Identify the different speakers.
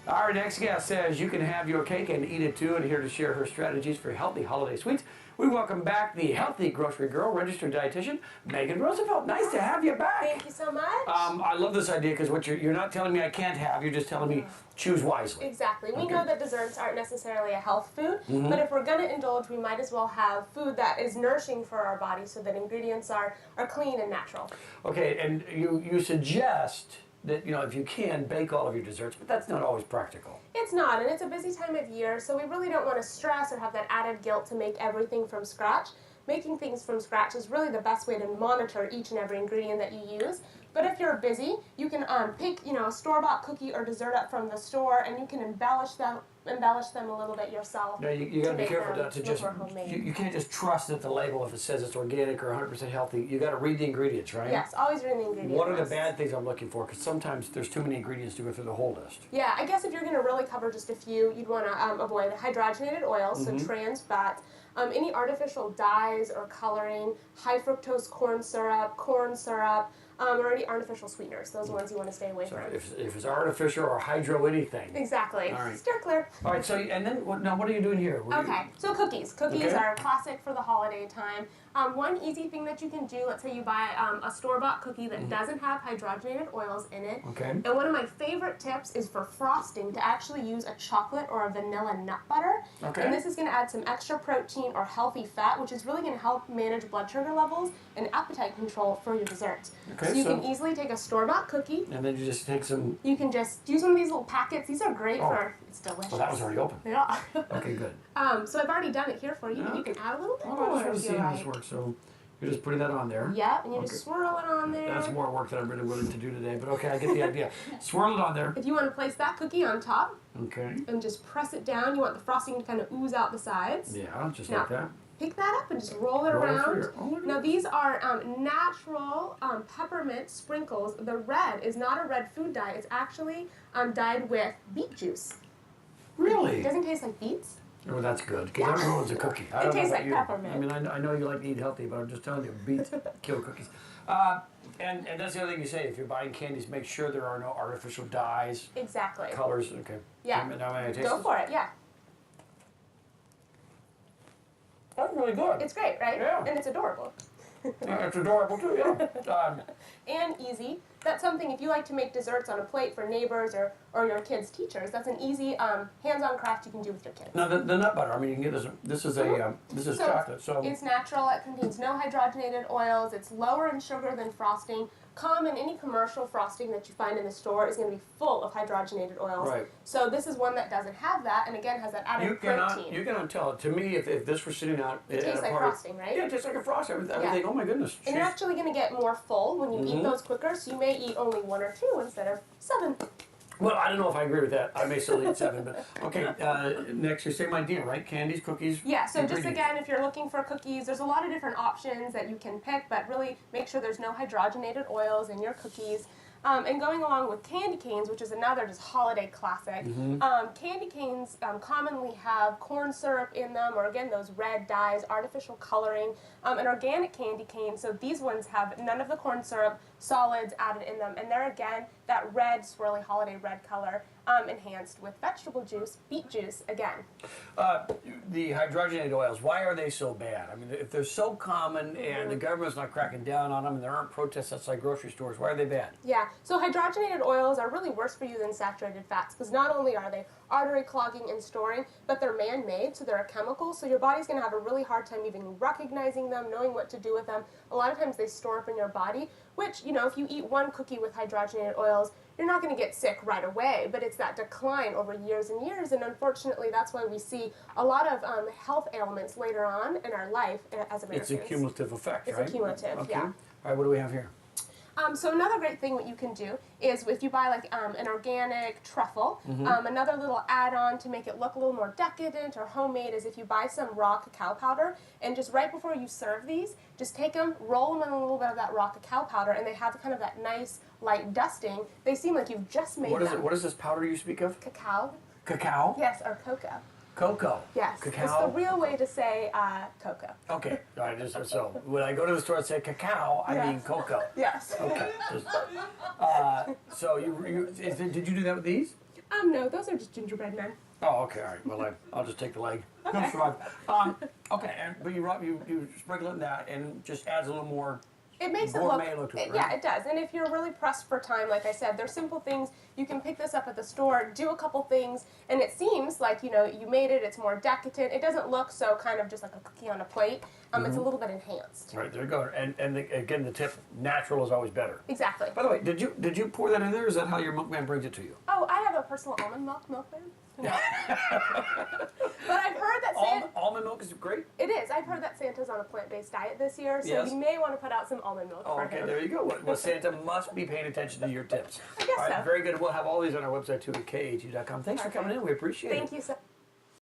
Speaker 1: Our next guest says you can have your cake and eat it too, and here to share her strategies for healthy holiday sweets, we welcome back the healthy grocery girl, registered dietitian, Megan Roosevelt. Nice to have you back.
Speaker 2: Thank you so much.
Speaker 1: I love this idea because what you're not telling me I can't have, you're just telling me choose wisely.
Speaker 2: Exactly. We know that desserts aren't necessarily a health food, but if we're going to indulge, we might as well have food that is nourishing for our body so that ingredients are clean and natural.
Speaker 1: Okay, and you suggest that, you know, if you can, bake all of your desserts, but that's not always practical.
Speaker 2: It's not, and it's a busy time of year, so we really don't want to stress or have that added guilt to make everything from scratch. Making things from scratch is really the best way to monitor each and every ingredient that you use. But if you're busy, you can pick, a store-bought cookie or dessert up from the store, and you can embellish them a little bit yourself.
Speaker 1: No, you got to be careful not to just. You can't just trust at the label if it says it's organic or 100% healthy. You got to read the ingredients, right?
Speaker 2: Yes, always read the ingredients.
Speaker 1: What are the bad things I'm looking for? Because sometimes there's too many ingredients to go through the whole list.
Speaker 2: Yeah, I guess if you're going to really cover just a few, you'd want to avoid hydrogenated oils, so trans fats. Any artificial dyes or coloring, high fructose corn syrup, or any artificial sweeteners. Those are ones you want to stay away from.
Speaker 1: If it's artificial or hydro anything.
Speaker 2: Exactly.
Speaker 1: All right.
Speaker 2: Steer clear.
Speaker 1: All right, so, and then, now what are you doing here?
Speaker 2: So cookies. Cookies are classic for the holiday time. One easy thing that you can do, let's say you buy a store-bought cookie that doesn't have hydrogenated oils in it.
Speaker 1: Okay.
Speaker 2: And one of my favorite tips is for frosting to actually use a chocolate or a vanilla nut butter.
Speaker 1: Okay.
Speaker 2: And this is going to add some extra protein or healthy fat, which is really going to help manage blood sugar levels and appetite control for your desserts.
Speaker 1: Okay,
Speaker 2: so you can easily take a store-bought cookie.
Speaker 1: And then you just take some.
Speaker 2: You can just use one of these little packets. These are great for. It's delicious.
Speaker 1: Well, that was already open.
Speaker 2: Yeah.
Speaker 1: Okay, good.
Speaker 2: So I've already done it here for you.
Speaker 1: Yeah.
Speaker 2: You can add a little bit
Speaker 1: I
Speaker 2: more
Speaker 1: just want to
Speaker 2: if
Speaker 1: see
Speaker 2: you
Speaker 1: how
Speaker 2: like.
Speaker 1: this works. So you're just putting that on there.
Speaker 2: Yep, and you just swirl it on there.
Speaker 1: That's more work than I'm really willing to do today, but okay, I get the idea. Swirl it on there.
Speaker 2: If you want to place that cookie on top,
Speaker 1: okay,
Speaker 2: and just press it down, you want the frosting to kind of ooze out the sides.
Speaker 1: Yeah, just like that.
Speaker 2: Pick that up and just roll it around. Now these are natural peppermint sprinkles. The red is not a red food dye. It's actually dyed with beet juice.
Speaker 1: Really?
Speaker 2: It doesn't taste like beets.
Speaker 1: Oh, that's good, because that ruins a cookie.
Speaker 2: It tastes like peppermint.
Speaker 1: I mean, I know you like to eat healthy, but I'm just telling you, beets kill cookies. And that's the other thing you say, if you're buying candies, make sure there are no artificial dyes.
Speaker 2: Exactly.
Speaker 1: Colors, okay.
Speaker 2: Yeah.
Speaker 1: Now may I taste
Speaker 2: Go for it, yeah.
Speaker 1: That's really good.
Speaker 2: It's great, right?
Speaker 1: Yeah.
Speaker 2: And it's adorable.
Speaker 1: It's adorable too, yeah.
Speaker 2: And easy. That's something, if you like to make desserts on a plate for neighbors or your kids' teachers, that's an easy hands-on craft you can do with your kids.
Speaker 1: Now the nut butter, I mean, you can get this. This is chocolate, so
Speaker 2: it's natural. It contains no hydrogenated oils. It's lower in sugar than frosting. Common, any commercial frosting that you find in the store is going to be full of hydrogenated oils.
Speaker 1: Right.
Speaker 2: So this is one that doesn't have that, and again has that added protein.
Speaker 1: You cannot tell. To me, if this were sitting out
Speaker 2: it tastes like frosting, right?
Speaker 1: Yeah, it tastes like a frosting. Everything. Oh my goodness.
Speaker 2: And you're actually going to get more full when you eat those quicker. So you may eat only 1 or 2 instead of 7.
Speaker 1: Well, I don't know if I agree with that. I may still eat 7, but okay. Next, you same idea, right? Candies, cookies.
Speaker 2: Yeah. So just again, if you're looking for cookies, there's a lot of different options that you can pick, but really make sure there's no hydrogenated oils in your cookies. And going along with candy canes, which is another just holiday classic, candy canes commonly have corn syrup in them, or again, those red dyes, artificial coloring, an organic candy cane. So these ones have none of the corn syrup solids added in them, and they're again that red, swirly holiday red color, enhanced with vegetable juice, beet juice again.
Speaker 1: The hydrogenated oils, why are they so bad? I mean, if they're so common and the government's not cracking down on them and there aren't protests outside grocery stores, why are they bad?
Speaker 2: Yeah, so hydrogenated oils are really worse for you than saturated fats because not only are they artery clogging and storing, but they're man-made, so they're a chemical, so your body's going to have a really hard time even recognizing them, knowing what to do with them. A lot of times they store up in your body, which, if you eat one cookie with hydrogenated oils, you're not going to get sick right away, but it's that decline over years and years, and unfortunately that's why we see a lot of health ailments later on in our life as Americans.
Speaker 1: It's a cumulative effect, right?
Speaker 2: It's a cumulative,
Speaker 1: okay.
Speaker 2: yeah.
Speaker 1: All right, what do we have here?
Speaker 2: So another great thing what you can do is if you buy like an organic truffle, another little add-on to make it look a little more decadent or homemade is if you buy some raw cacao powder and just right before you serve these, just take them, roll them in a little bit of that raw cacao powder, and they have kind of that nice light dusting. They seem like you've just made them.
Speaker 1: What is this powder you speak of?
Speaker 2: Cacao.
Speaker 1: Cacao?
Speaker 2: Yes, or cocoa.
Speaker 1: Cocoa.
Speaker 2: Yes,
Speaker 1: cacao.
Speaker 2: it's the real way to say cocoa.
Speaker 1: Okay, all right. So when I go to the store and say cacao, I mean cocoa.
Speaker 2: Yes.
Speaker 1: Okay. So did you do that with these?
Speaker 2: No, those are just gingerbread men.
Speaker 1: Oh, okay, all right. Well, I'll just take the leg.
Speaker 2: Okay.
Speaker 1: Okay, but you sprinkle it in that and just adds a little more.
Speaker 2: It makes it
Speaker 1: Gourmet look to it,
Speaker 2: yeah,
Speaker 1: right?
Speaker 2: it does. And if you're really pressed for time, like I said, there's simple things. You can pick this up at the store, do a couple things, and it seems like, you know, you made it, it's more decadent. It doesn't look so kind of just like a cookie on a plate. It's a little bit enhanced.
Speaker 1: Right, there you go. Again, the tip, natural is always better.
Speaker 2: Exactly.
Speaker 1: By the way, did you pour that in there, or is that how your milkman brings it to you?
Speaker 2: Oh, I have a personal almond milkman. No. But I've heard that
Speaker 1: Almond milk is great?
Speaker 2: it is. I've heard that Santa's on a plant-based diet this year, so
Speaker 1: Yes.
Speaker 2: you may want to put out some almond milk
Speaker 1: Oh,
Speaker 2: for
Speaker 1: okay,
Speaker 2: him.
Speaker 1: there you go. Well, Santa must be paying attention to your tips.
Speaker 2: I guess
Speaker 1: All right,
Speaker 2: so.
Speaker 1: very good. We'll have all these on our website too at KATU.com. Thanks for coming in. We appreciate it.
Speaker 2: Thank you so